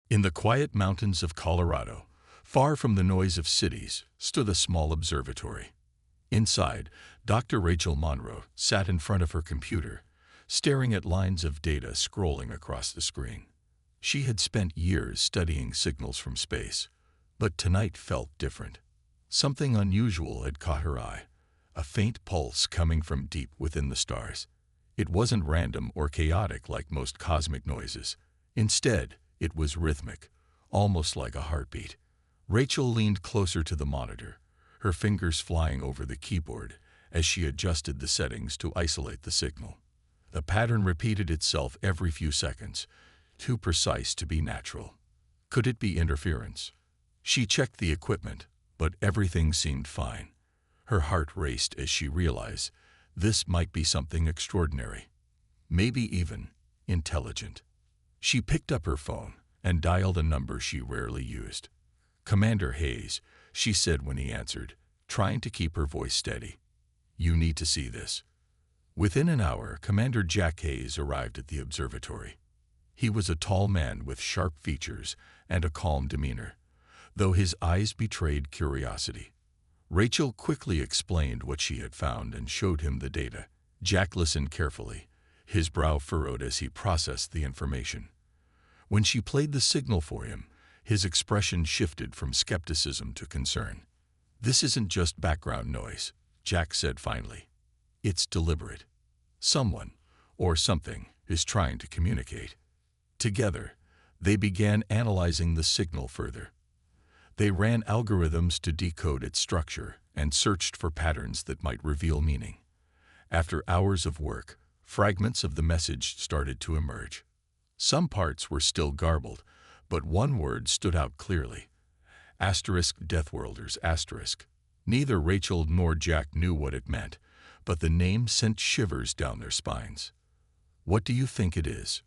In the quiet mountains of Colorado, far from the noise of cities, stood a small observatory. Inside, Dr. Rachel Monroe sat in front of her computer, staring at lines of data scrolling across the screen. She had spent years studying signals from space, but tonight felt different. Something unusual had caught her eye, a faint pulse coming from deep within the stars. It wasn't random or chaotic like most cosmic noises. Instead, it was rhythmic, almost like a heartbeat. Rachel leaned closer to the monitor, her fingers flying over the keyboard as she adjusted the settings to isolate the signal. The pattern repeated itself every few seconds, too precise to be natural. Could it be interference? She checked the equipment, but everything seemed fine. Her heart raced as she realized this might be something extraordinary, maybe even intelligent. She picked up her phone and dialed a number she rarely used. "Commander Hayes," she said when he answered, trying to keep her voice steady. "You need to see this." Within an hour, Commander Jack Hayes arrived at the observatory. He was a tall man with sharp features and a calm demeanor, though his eyes betrayed curiosity. Rachel quickly explained what she had found and showed him the data. Jack listened carefully, his brow furrowed as he processed the information. When she played the signal for him, his expression shifted from skepticism to concern. "This isn't just background noise," Jack said finally. "It's deliberate. Someone, or something, is trying to communicate." Together, they began analyzing the signal further. They ran algorithms to decode its structure and searched for patterns that might reveal meaning. After hours of work, fragments of the message started to emerge. Some parts were still garbled, but one word stood out clearly. *Deathworlders*. Neither Rachel nor Jack knew what it meant, but the name sent shivers down their spines. "What do you think it is?"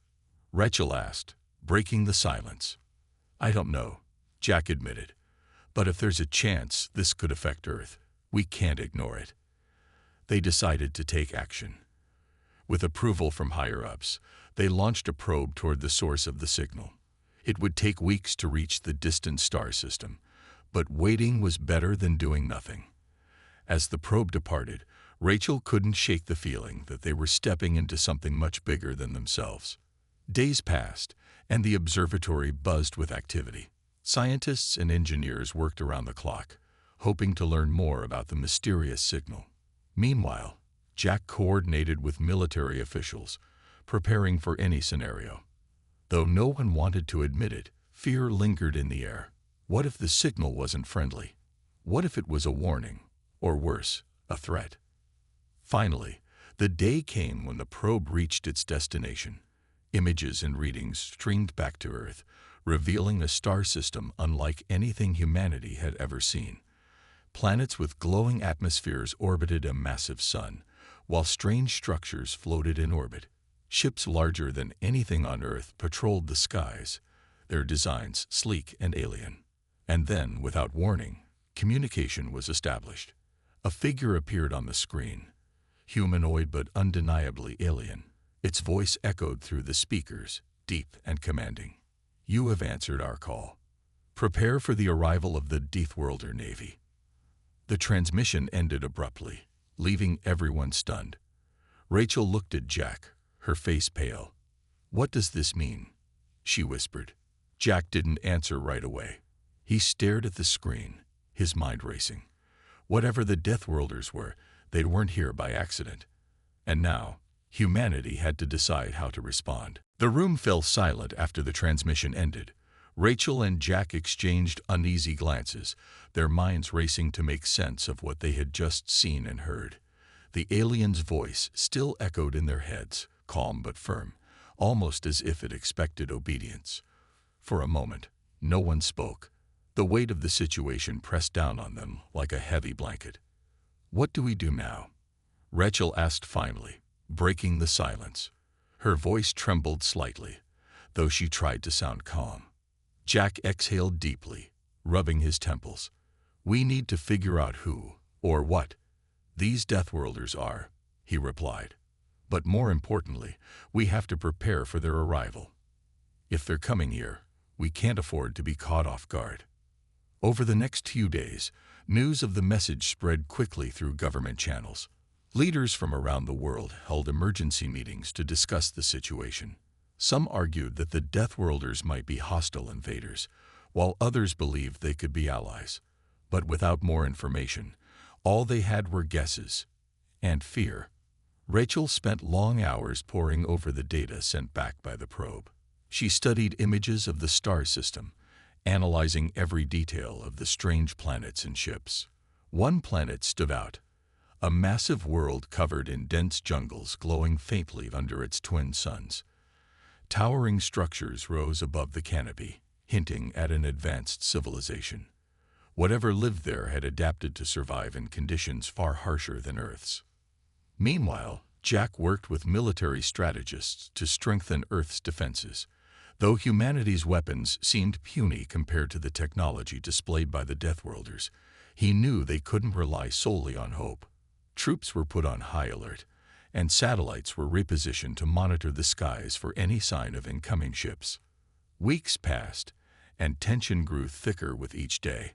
Rachel asked, breaking the silence. "I don't know," Jack admitted. "But if there's a chance this could affect Earth, we can't ignore it." They decided to take action. With approval from higher-ups, they launched a probe toward the source of the signal. It would take weeks to reach the distant star system, but waiting was better than doing nothing. As the probe departed, Rachel couldn't shake the feeling that they were stepping into something much bigger than themselves. Days passed, and the observatory buzzed with activity. Scientists and engineers worked around the clock, hoping to learn more about the mysterious signal. Meanwhile, Jack coordinated with military officials, preparing for any scenario. Though no one wanted to admit it, fear lingered in the air. What if the signal wasn't friendly? What if it was a warning, or worse, a threat? Finally, the day came when the probe reached its destination. Images and readings streamed back to Earth, revealing a star system unlike anything humanity had ever seen. Planets with glowing atmospheres orbited a massive sun, while strange structures floated in orbit. Ships larger than anything on Earth patrolled the skies, their designs sleek and alien. And then, without warning, communication was established. A figure appeared on the screen, humanoid but undeniably alien. Its voice echoed through the speakers, deep and commanding. "You have answered our call. Prepare for the arrival of the Deathworlder Navy." The transmission ended abruptly, leaving everyone stunned. Rachel looked at Jack, her face pale. "What does this mean?" she whispered. Jack didn't answer right away. He stared at the screen, his mind racing. Whatever the Deathworlders were, they weren't here by accident. And now, humanity had to decide how to respond. The room fell silent after the transmission ended. Rachel and Jack exchanged uneasy glances, their minds racing to make sense of what they had just seen and heard. The alien's voice still echoed in their heads, calm but firm, almost as if it expected obedience. For a moment, no one spoke. The weight of the situation pressed down on them like a heavy blanket. "What do we do now?" Rachel asked finally, breaking the silence. Her voice trembled slightly, though she tried to sound calm. Jack exhaled deeply, rubbing his temples. "We need to figure out who, or what, these Deathworlders are," he replied. "But more importantly, we have to prepare for their arrival. If they're coming here, We can't afford to be caught off guard. Over the next few days, news of the message spread quickly through government channels. Leaders from around the world held emergency meetings to discuss the situation. Some argued that the Deathworlders might be hostile invaders, while others believed they could be allies. But without more information, all they had were guesses and fear. Rachel spent long hours poring over the data sent back by the probe. She studied images of the star system, analyzing every detail of the strange planets and ships. One planet stood out, a massive world covered in dense jungles glowing faintly under its twin suns. Towering structures rose above the canopy, hinting at an advanced civilization. Whatever lived there had adapted to survive in conditions far harsher than Earth's. Meanwhile, Jack worked with military strategists to strengthen Earth's defenses. Though humanity's weapons seemed puny compared to the technology displayed by the Deathworlders, he knew they couldn't rely solely on hope. Troops were put on high alert, and satellites were repositioned to monitor the skies for any sign of incoming ships. Weeks passed, and tension grew thicker with each day.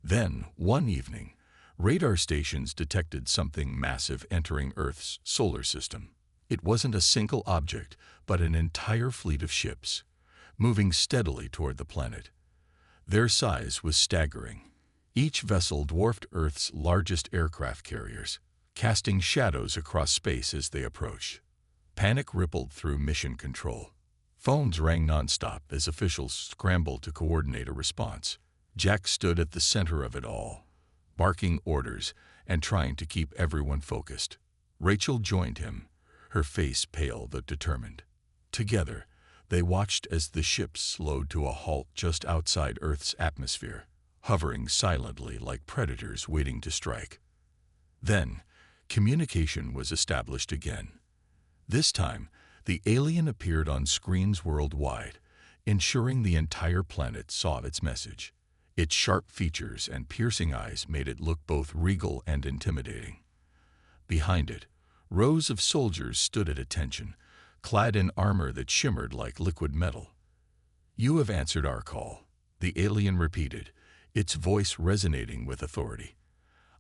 Then, one evening, radar stations detected something massive entering Earth's solar system. It wasn't a single object, but an entire fleet of ships, moving steadily toward the planet. Their size was staggering. Each vessel dwarfed Earth's largest aircraft carriers, casting shadows across space as they approached. Panic rippled through mission control. Phones rang nonstop as officials scrambled to coordinate a response. Jack stood at the center of it all, barking orders and trying to keep everyone focused. Rachel joined him, her face pale but determined. Together, they watched as the ships slowed to a halt just outside Earth's atmosphere, hovering silently like predators waiting to strike. Then, communication was established again. This time, the alien appeared on screens worldwide, ensuring the entire planet saw its message. Its sharp features and piercing eyes made it look both regal and intimidating. Behind it, rows of soldiers stood at attention, clad in armor that shimmered like liquid metal. "You have answered our call," the alien repeated, its voice resonating with authority.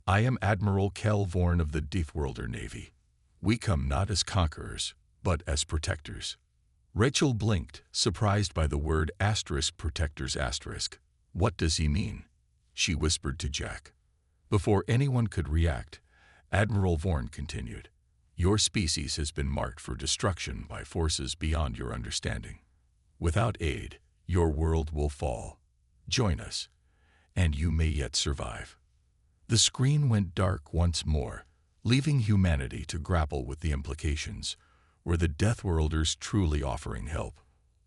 "I am Admiral Cal Vorn of the Deathworlder Navy. We come not as conquerors, but as protectors." Rachel blinked, surprised by the word *protectors*. "What does he mean?" she whispered to Jack. Before anyone could react, Admiral Vorn continued, "Your species has been marked for destruction by forces beyond your understanding. Without aid, your world will fall. Join us, and you may yet survive." The screen went dark once more, leaving humanity to grapple with the implications. Were the Deathworlders truly offering help?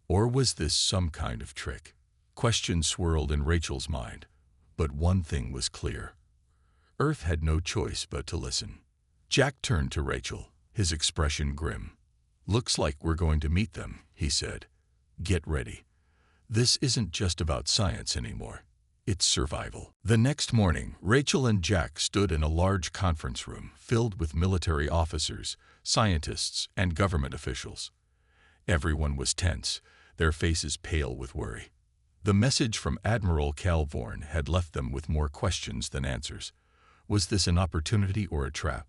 Or was this some kind of trick? Questions swirled in Rachel's mind, but one thing was clear. Earth had no choice but to listen. Jack turned to Rachel, his expression grim. "Looks like we're going to meet them," he said. "Get ready. This isn't just about science anymore. It's survival." The next morning, Rachel and Jack stood in a large conference room filled with military officers, scientists, and government officials. Everyone was tense, their faces pale with worry. The message from Admiral Cal Vorn had left them with more questions than answers. Was this an opportunity or a trap?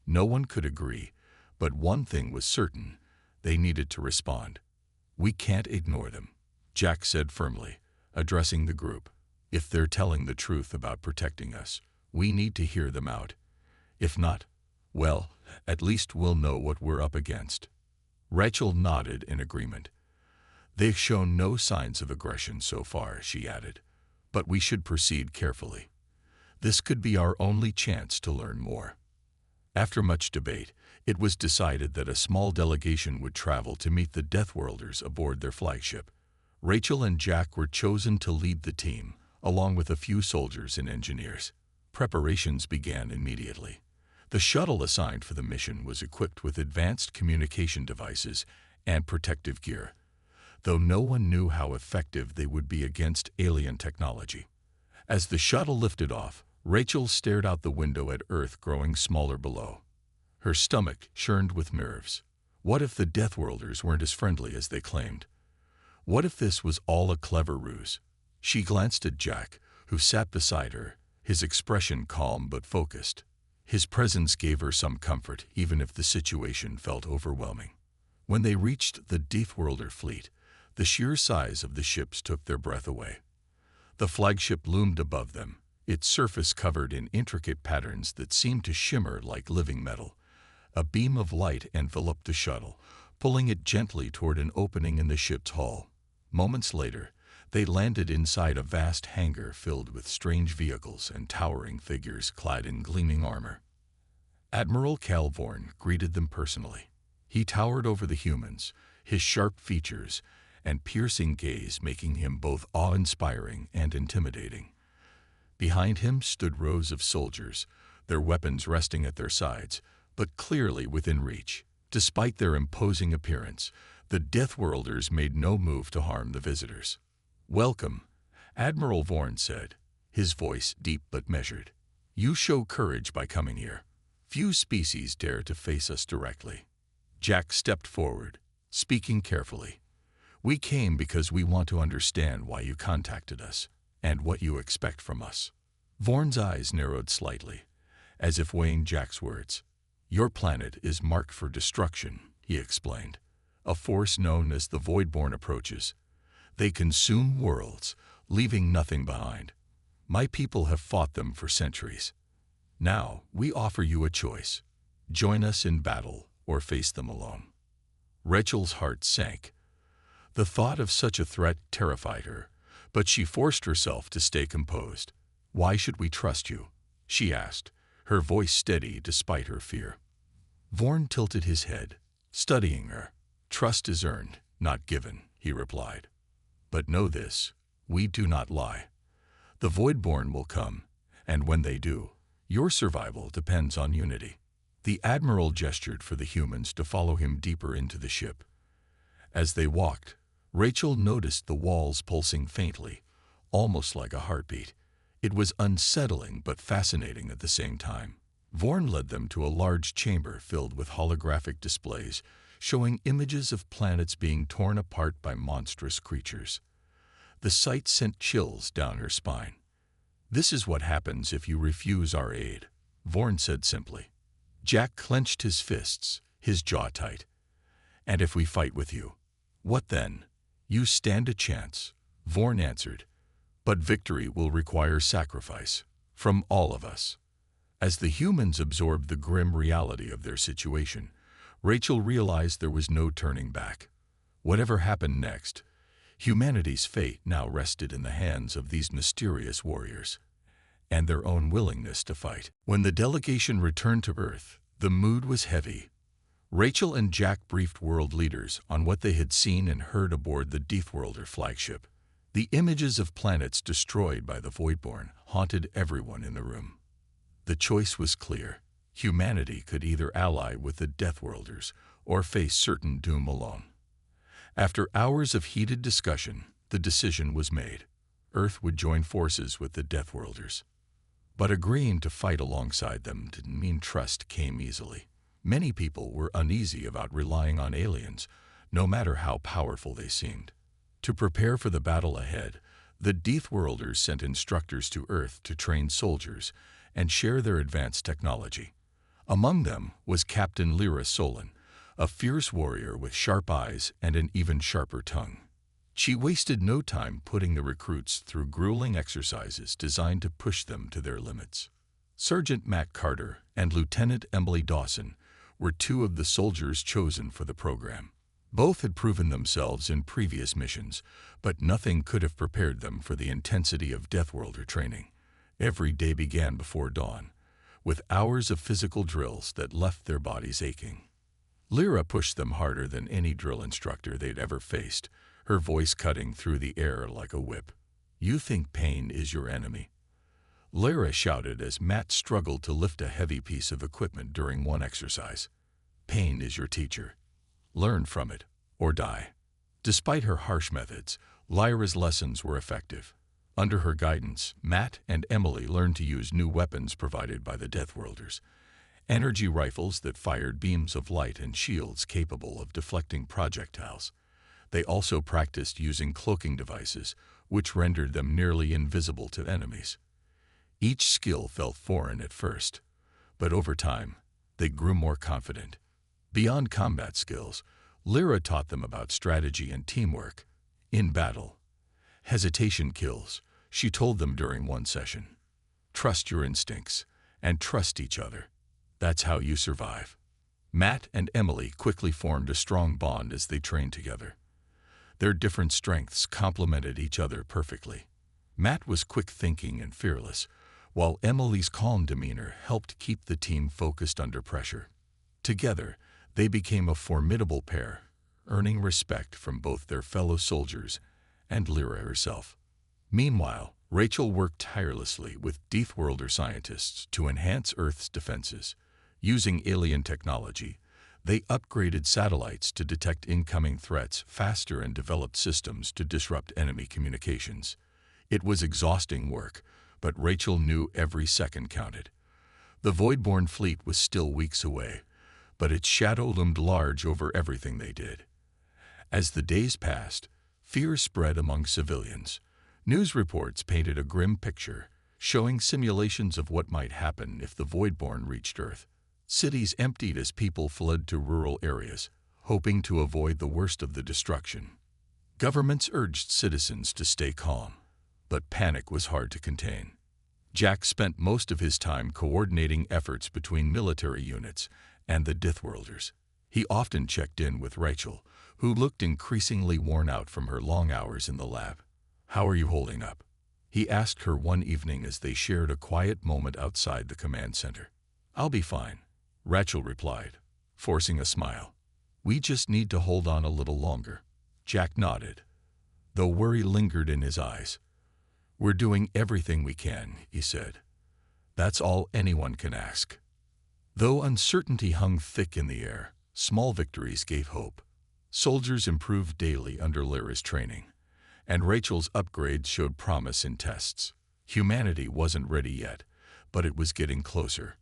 No one could agree, but one thing was certain: they needed to respond. "We can't ignore them," Jack said firmly, addressing the group. "If they're telling the truth about protecting us, we need to hear them out. If not, well, at least we'll know what we're up against." Rachel nodded in agreement. "They've shown no signs of aggression so far," she added, "but we should proceed carefully. This could be our only chance to learn more." After much debate, it was decided that a small delegation would travel to meet the Deathworlders aboard their flagship. Rachel and Jack were chosen to lead the team, along with a few soldiers and engineers. Preparations began immediately. The shuttle assigned for the mission was equipped with advanced communication devices and protective gear, though no one knew how effective they would be against alien technology. As the shuttle lifted off, Rachel stared out the window at Earth growing smaller below. Her stomach churned with nerves. What if the Deathworlders weren't as friendly as they claimed? What if this was all a clever ruse? She glanced at Jack, who sat beside her, his expression calm but focused. His presence gave her some comfort, even if the situation felt overwhelming. When they reached the Deathworlder fleet, the sheer size of the ships took their breath away. The flagship loomed above them, its surface covered in intricate patterns that seemed to shimmer like living metal. A beam of light enveloped the shuttle, pulling it gently toward an opening in the ship's hull. Moments later, they landed inside a vast hangar filled with strange vehicles and towering figures clad in gleaming armor. Admiral Calvorn greeted them personally. He towered over the humans, his sharp features and piercing gaze making him both awe-inspiring and intimidating. Behind him stood rows of soldiers, their weapons resting at their sides, but clearly within reach. Despite their imposing appearance, the Deathworlders made no move to harm the visitors. "Welcome," Admiral Vorn said, his voice deep but measured. "You show courage by coming here. Few species dare to face us directly." Jack stepped forward, speaking carefully. "We came because we want to understand why you contacted us, and what you expect from us." Vorn's eyes narrowed slightly, as if weighing Jack's words. "Your planet is marked for destruction," he explained. "A force known as the Voidborn approaches. They consume worlds, leaving nothing behind. My people have fought them for centuries. Now, we offer you a choice. Join us in battle or face them alone." Rachel's heart sank. The thought of such a threat terrified her, but she forced herself to stay composed. "Why should we trust you?" she asked, her voice steady despite her fear. Vorn tilted his head, studying her. "Trust is earned, not given," he replied. "But know this, we do not lie. The Voidborn will come, and when they do, your survival depends on unity." The Admiral gestured for the humans to follow him deeper into the ship. As they walked, Rachel noticed the walls pulsing faintly, almost like a heartbeat. It was unsettling but fascinating at the same time. Vorn led them to a large chamber filled with holographic displays, showing images of planets being torn apart by monstrous creatures. The sight sent chills down her spine. "This is what happens if you refuse our aid," Vorn said simply. Jack clenched his fists, his jaw tight. "And if we fight with you, what then?" "You stand a chance," Vorn answered. "But victory will require sacrifice from all of us." As the humans absorbed the grim reality of their situation, Rachel realized there was no turning back. Whatever happened next, humanity's fate now rested in the hands of these mysterious warriors and their own willingness to fight. When the delegation returned to Earth, the mood was heavy. Rachel and Jack briefed world leaders on what they had seen and heard aboard the Deathworlder flagship. The images of planets destroyed by the Voidborn haunted everyone in the room. The choice was clear. Humanity could either ally with the Deathworlders or face certain doom alone. After hours of heated discussion, the decision was made. Earth would join forces with the Deathworlders. But agreeing to fight alongside them didn't mean trust came easily. Many people were uneasy about relying on aliens, no matter how powerful they seemed. To prepare for the battle ahead, the Deathworlders sent instructors to Earth to train soldiers and share their advanced technology. Among them was Captain Lyra Solon, a fierce warrior with sharp eyes and an even sharper tongue. She wasted no time putting the recruits through grueling exercises designed to push them to their limits. Sergeant Matt Carter and Lieutenant Emily Dawson were two of the soldiers chosen for the program. Both had proven themselves in previous missions, but nothing could have prepared them for the intensity of Deathworlder training. Every day began before dawn, with hours of physical drills that left their bodies aching. Lyra pushed them harder than any drill instructor they'd ever faced, her voice cutting through the air like a whip. "You think pain is your enemy?" Lyra shouted as Matt struggled to lift a heavy piece of equipment during one exercise. "Pain is your teacher. Learn from it, or die." Despite her harsh methods, Lyra's lessons were effective. Under her guidance, Matt and Emily learned to use new weapons provided by the Deathworlders. Energy rifles that fired beams of light and shields capable of deflecting projectiles. They also practiced using cloaking devices, which rendered them nearly invisible to enemies. Each skill felt foreign at first, but over time, they grew more confident. Beyond combat skills, Lyra taught them about strategy and teamwork. In battle, hesitation kills, she told them during one session. Trust your instincts, and trust each other. That's how you survive. Matt and Emily quickly formed a strong bond as they trained together. Their different strengths complemented each other perfectly. Matt was quick-thinking and fearless, while Emily's calm demeanor helped keep the team focused under pressure. Together, they became a formidable pair, earning respect from both their fellow soldiers and Lyra herself. Meanwhile, Rachel worked tirelessly with Deathworlder scientists to enhance Earth's defenses. Using alien technology, they upgraded satellites to detect incoming threats faster and developed systems to disrupt enemy communications. It was exhausting work, but Rachel knew every second counted. The Voidborn fleet was still weeks away, but its shadow loomed large over everything they did. As the days passed, fear spread among civilians. News reports painted a grim picture, showing simulations of what might happen if the Voidborn reached Earth. Cities emptied as people fled to rural areas, hoping to avoid the worst of the destruction. Governments urged citizens to stay calm, but panic was hard to contain. Jack spent most of his time coordinating efforts between military units and the Deathworlders. He often checked in with Rachel, who looked increasingly worn out from her long hours in the lab. "How are you holding up?" he asked her one evening as they shared a quiet moment outside the command center. "I'll be fine," Rachel replied, forcing a smile. "We just need to hold on a little longer." Jack nodded, though worry lingered in his eyes. "We're doing everything we can," he said. "That's all anyone can ask." Though uncertainty hung thick in the air, small victories gave hope. Soldiers improved daily under Lyra's training, and Rachel's upgrades showed promise in tests. Humanity wasn't ready yet, but it was getting closer.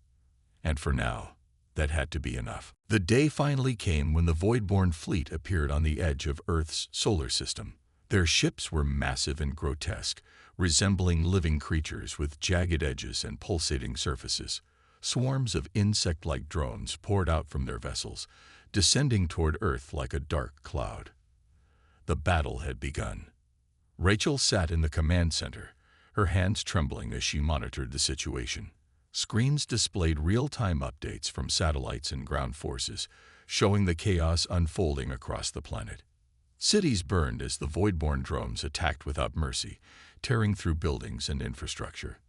And for now, that had to be enough. The day finally came when the Voidborn fleet appeared on the edge of Earth's solar system. Their ships were massive and grotesque, resembling living creatures with jagged edges and pulsating surfaces. Swarms of insect-like drones poured out from their vessels, descending toward Earth like a dark cloud. The battle had begun. Rachel sat in the command center, her hands trembling as she monitored the situation. Screens displayed real-time updates from satellites and ground forces, showing the chaos unfolding across the planet. Cities burned as the Voidborn drones attacked without mercy, tearing through buildings and infrastructure.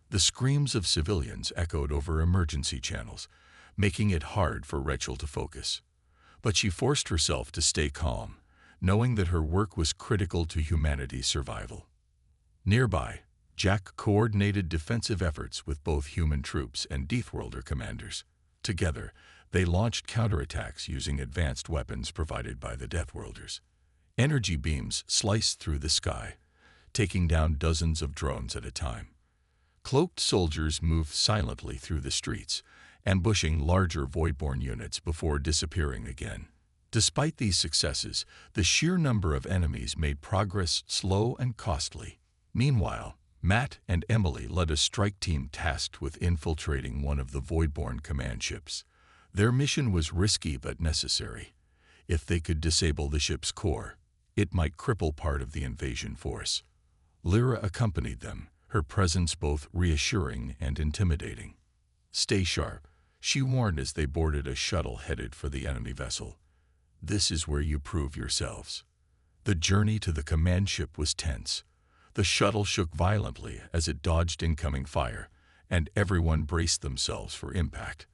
The screams of civilians echoed over emergency channels, making it hard for Rachel to focus. But she forced herself to stay calm, knowing that her work was critical to humanity's survival. Nearby, Jack coordinated defensive efforts with both human troops and Deathworlder commanders. Together, they launched counterattacks using advanced weapons provided by the Deathworlders. Energy beams sliced through the sky, taking down dozens of drones at a time. Cloaked soldiers moved silently through the streets, ambushing larger Voidborn units before disappearing again. Despite these successes, the sheer number of enemies made progress slow and costly. Meanwhile, Matt and Emily led a strike team tasked with infiltrating one of the Voidborn command ships. Their mission was risky but necessary. If they could disable the ship's core, it might cripple part of the invasion force. Lyra accompanied them, her presence both reassuring and intimidating. "Stay sharp," she warned as they boarded a shuttle headed for the enemy vessel. "This is where you prove yourselves." The journey to the command ship was tense. The shuttle shook violently as it dodged incoming fire, and everyone braced themselves for impact.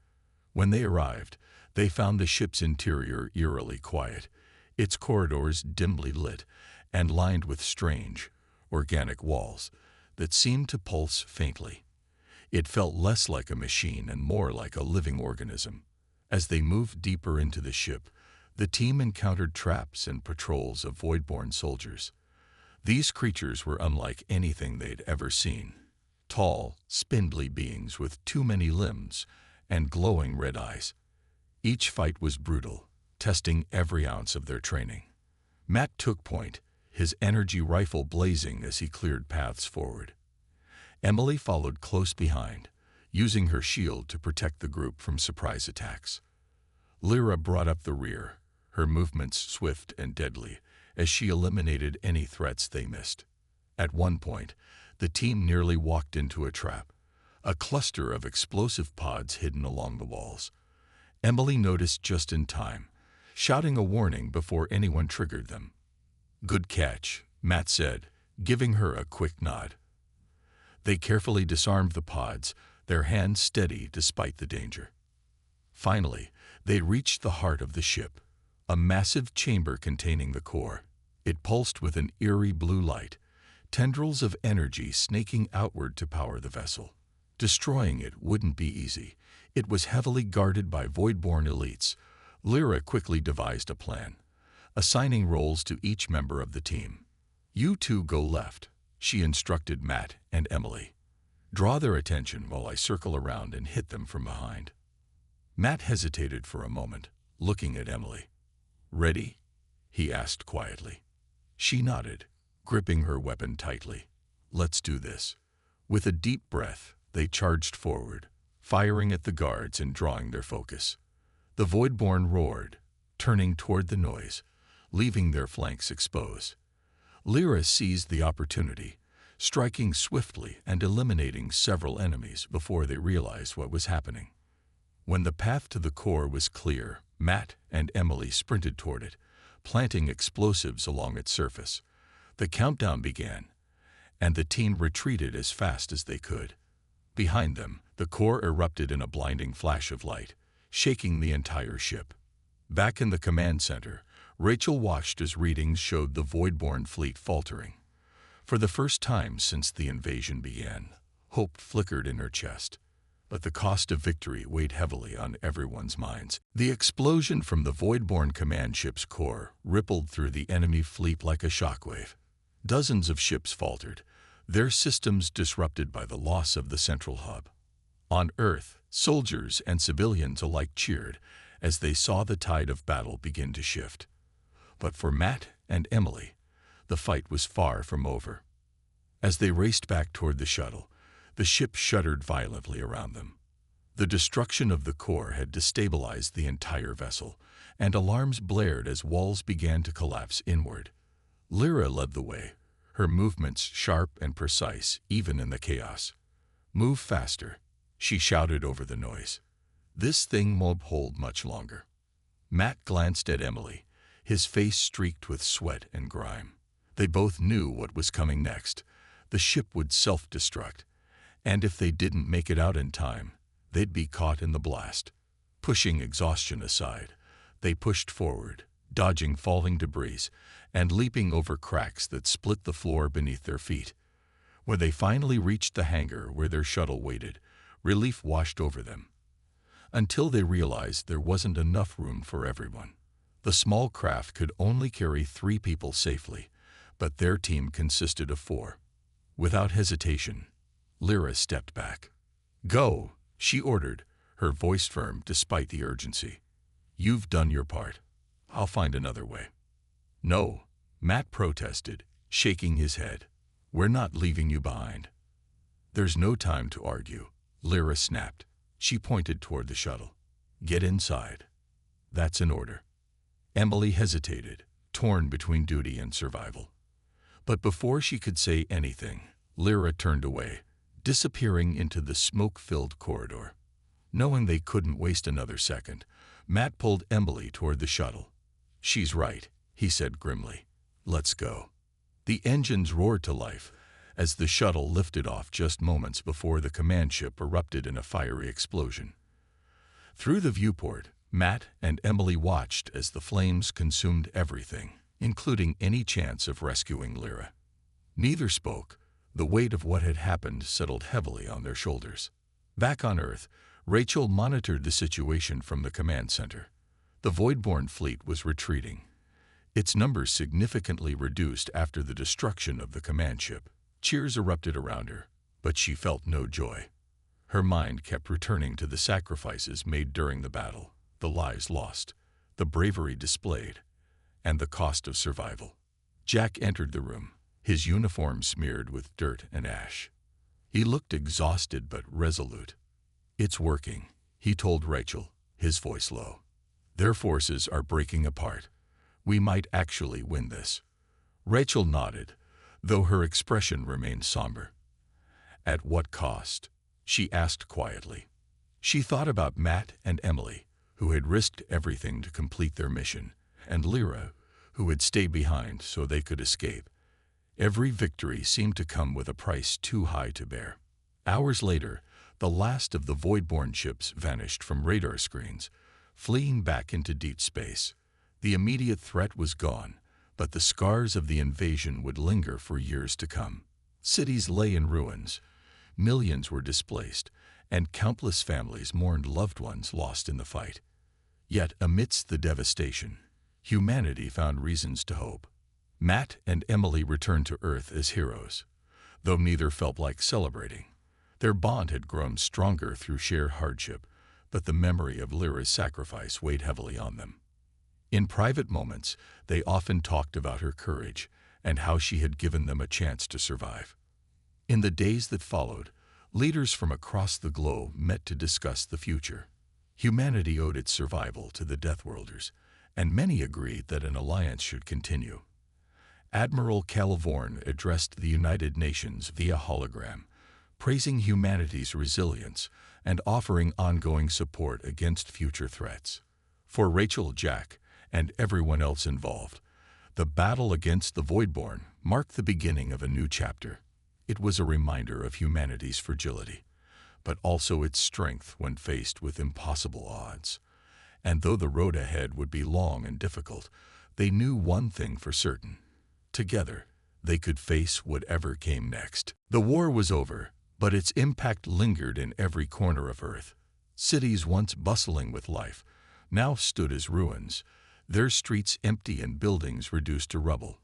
When they arrived, they found the ship's interior eerily quiet, its corridors dimly lit and lined with strange, organic walls that seemed to pulse faintly. It felt less like a machine and more like a living organism. As they moved deeper into the ship, the team encountered traps and patrols of Voidborn soldiers. These creatures were unlike anything they'd ever seen. Tall, spindly beings with too many limbs and glowing red eyes. Each fight was brutal, testing every ounce of their training. Matt took point, his energy rifle blazing as he cleared paths forward. Emily followed close behind, using her shield to protect the group from surprise attacks. Lyra brought up the rear, her movements swift and deadly, as she eliminated any threats they missed. At one point, the team nearly walked into a trap, a cluster of explosive pods hidden along the walls. Emily noticed just in time, shouting a warning before anyone triggered them. "Good catch," Matt said, giving her a quick nod. They carefully disarmed the pods, their hands steady despite the danger. Finally, they reached the heart of the ship, a massive chamber containing the core. It pulsed with an eerie blue light, tendrils of energy snaking outward to power the vessel. Destroying it wouldn't be easy. It was heavily guarded by Voidborn elites. Lyra quickly devised a plan, assigning roles to each member of the team. "You two go left," she instructed Matt and Emily. "Draw their attention while I circle around and hit them from behind." Matt hesitated for a moment, looking at Emily. "Ready?" he asked quietly. She nodded, gripping her weapon tightly. "Let's do this." With a deep breath, they charged forward, firing at the guards and drawing their focus. The Voidborn roared, turning toward the noise, leaving their flanks exposed. Lyra seized the opportunity, striking swiftly and eliminating several enemies before they realized what was happening. When the path to the core was clear, Matt and Emily sprinted toward it, planting explosives along its surface. The countdown began, and the team retreated as fast as they could. Behind them, the core erupted in a blinding flash of light, shaking the entire ship. Back in the command center, Rachel watched as readings showed the Voidborn fleet faltering. For the first time since the invasion began, hope flickered in her chest. But the cost of victory weighed heavily on everyone's minds. The explosion from the Voidborn command ship's core rippled through the enemy fleet like a shockwave. Dozens of ships faltered, their systems disrupted by the loss of the central hub. On Earth, soldiers and civilians alike cheered as they saw the tide of battle begin to shift. But for Matt and Emily, the fight was far from over. As they raced back toward the shuttle, the ship shuddered violently around them. The destruction of the core had destabilized the entire vessel, and alarms blared as walls began to collapse inward. Lyra led the way, her movements sharp and precise even in the chaos. "Move faster," she shouted over the noise. "This thing won't hold much longer." Matt glanced at Emily, his face streaked with sweat and grime. They both knew what was coming next. The ship would self-destruct, and if they didn't make it out in time, they'd be caught in the blast. Pushing exhaustion aside, they pushed forward, dodging falling debris and leaping over cracks that split the floor beneath their feet. When they finally reached the hangar where their shuttle waited, relief washed over them. Until they realized there wasn't enough room for everyone. The small craft could only carry 3 people safely, but their team consisted of 4. Without hesitation, Lyra stepped back. "Go," she ordered, her voice firm despite the urgency. "You've done your part. I'll find another way." "No," Matt protested, shaking his head. "We're not leaving you behind." "There's no time to argue," Lyra snapped. She pointed toward the shuttle. "Get inside." "That's an order." Emily hesitated, torn between duty and survival. But before she could say anything, Lyra turned away, disappearing into the smoke-filled corridor. Knowing they couldn't waste another second, Matt pulled Emily toward the shuttle. "She's right," he said grimly. "Let's go." The engines roared to life as the shuttle lifted off just moments before the command ship erupted in a fiery explosion. Through the viewport, Matt and Emily watched as the flames consumed everything, including any chance of rescuing Lyra. Neither spoke. The weight of what had happened settled heavily on their shoulders. Back on Earth, Rachel monitored the situation from the command center. The Voidborn fleet was retreating, its numbers significantly reduced after the destruction of the command ship. Cheers erupted around her, but she felt no joy. Her mind kept returning to the sacrifices made during the battle, the lives lost, the bravery displayed. and the cost of survival. Jack entered the room, his uniform smeared with dirt and ash. He looked exhausted but resolute. "It's working," he told Rachel, his voice low. "Their forces are breaking apart. We might actually win this." Rachel nodded, though her expression remained somber. "At what cost?" she asked quietly. She thought about Matt and Emily, who had risked everything to complete their mission, and Lyra, who had stayed behind so they could escape. Every victory seemed to come with a price too high to bear. Hours later, the last of the Voidborn ships vanished from radar screens, fleeing back into deep space. The immediate threat was gone, but the scars of the invasion would linger for years to come. Cities lay in ruins, millions were displaced, and countless families mourned loved ones lost in the fight. Yet, amidst the devastation, humanity found reasons to hope. Matt and Emily returned to Earth as heroes, though neither felt like celebrating. Their bond had grown stronger through shared hardship, but the memory of Lyra's sacrifice weighed heavily on them. In private moments, they often talked about her courage and how she had given them a chance to survive. In the days that followed, leaders from across the globe met to discuss the future. Humanity owed its survival to the Deathworlders, and many agreed that an alliance should continue. Admiral Calvorn addressed the United Nations via hologram, praising humanity's resilience and offering ongoing support against future threats. For Rachel, Jack, and everyone else involved, the battle against the Voidborn marked the beginning of a new chapter. It was a reminder of humanity's fragility, but also its strength when faced with impossible odds. And though the road ahead would be long and difficult, they knew one thing for certain. Together, they could face whatever came next. The war was over, but its impact lingered in every corner of Earth. Cities once bustling with life now stood as ruins, their streets empty and buildings reduced to rubble.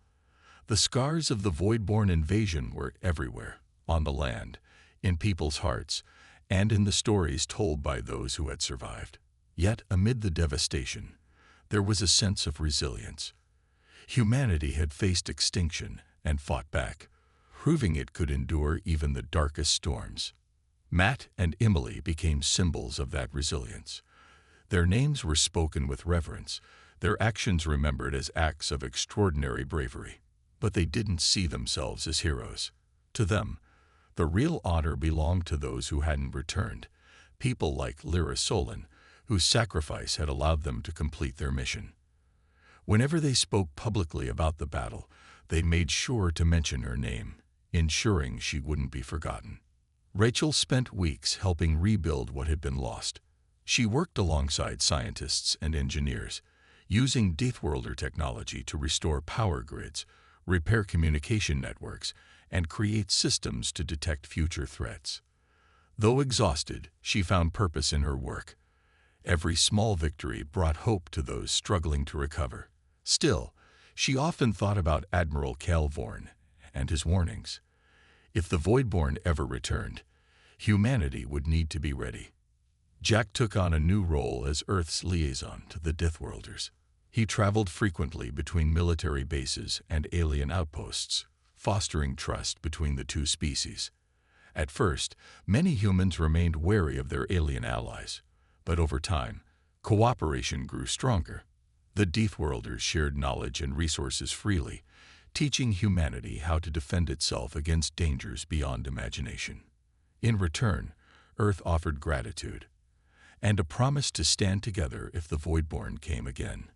The scars of the Voidborn invasion were everywhere, on the land, in people's hearts, and in the stories told by those who had survived. Yet, amid the devastation, there was a sense of resilience. Humanity had faced extinction and fought back, proving it could endure even the darkest storms. Matt and Emily became symbols of that resilience. Their names were spoken with reverence, their actions remembered as acts of extraordinary bravery. But they didn't see themselves as heroes. To them, the real honor belonged to those who hadn't returned, people like Lyra Solon, whose sacrifice had allowed them to complete their mission. Whenever they spoke publicly about the battle, they made sure to mention her name, ensuring she wouldn't be forgotten. Rachel spent weeks helping rebuild what had been lost. She worked alongside scientists and engineers, using Deathworlder technology to restore power grids, repair communication networks, and create systems to detect future threats. Though exhausted, she found purpose in her work. Every small victory brought hope to those struggling to recover. Still, she often thought about Admiral Calvorn and his warnings. If the Voidborn ever returned, humanity would need to be ready. Jack took on a new role as Earth's liaison to the Deathworlders. He traveled frequently between military bases and alien outposts, fostering trust between the two species. At first, many humans remained wary of their alien allies, but over time, cooperation grew stronger. The Deathworlders shared knowledge and resources freely, teaching humanity how to defend itself against dangers beyond imagination. In return, Earth offered gratitude and a promise to stand together if the Voidborn came again.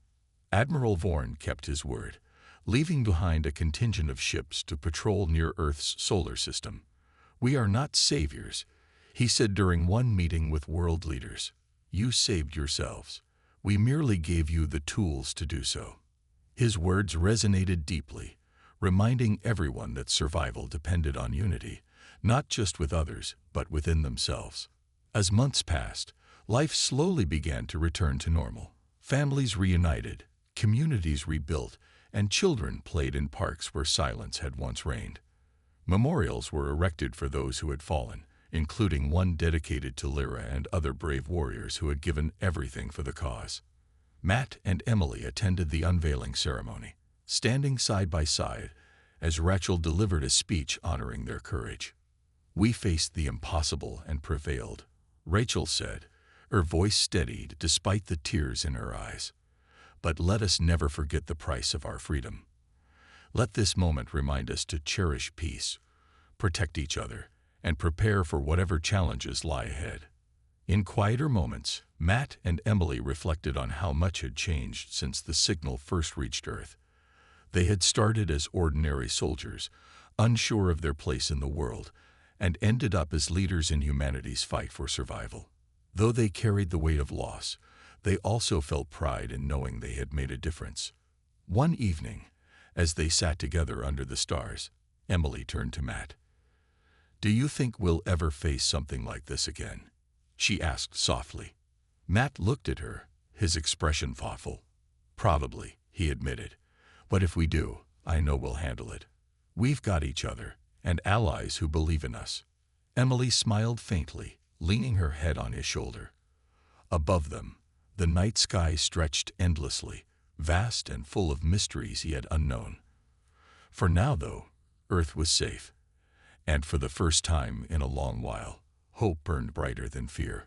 Admiral Vorn kept his word, leaving behind a contingent of ships to patrol near Earth's solar system. "We are not saviors," he said during one meeting with world leaders. "You saved yourselves. We merely gave you the tools to do so." His words resonated deeply, reminding everyone that survival depended on unity, not just with others, but within themselves. As months passed, life slowly began to return to normal. Families reunited, communities rebuilt, and children played in parks where silence had once reigned. Memorials were erected for those who had fallen, including one dedicated to Lyra and other brave warriors who had given everything for the cause. Matt and Emily attended the unveiling ceremony, standing side by side as Rachel delivered a speech honoring their courage. "We faced the impossible and prevailed," Rachel said, her voice steadied despite the tears in her eyes. "But let us never forget the price of our freedom. Let this moment remind us to cherish peace, protect each other, and prepare for whatever challenges lie ahead." In quieter moments, Matt and Emily reflected on how much had changed since the signal first reached Earth. They had started as ordinary soldiers, unsure of their place in the world, and ended up as leaders in humanity's fight for survival. Though they carried the weight of loss, they also felt pride in knowing they had made a difference. One evening, as they sat together under the stars, Emily turned to Matt. "Do you think we'll ever face something like this again?" she asked softly. Matt looked at her, his expression thoughtful. "Probably," he admitted. "But if we do, I know we'll handle it. We've got each other, and allies who believe in us." Emily smiled faintly, leaning her head on his shoulder. Above them, the night sky stretched endlessly, vast and full of mysteries he had unknown. For now, though, Earth was safe, and for the first time in a long while, hope burned brighter than fear.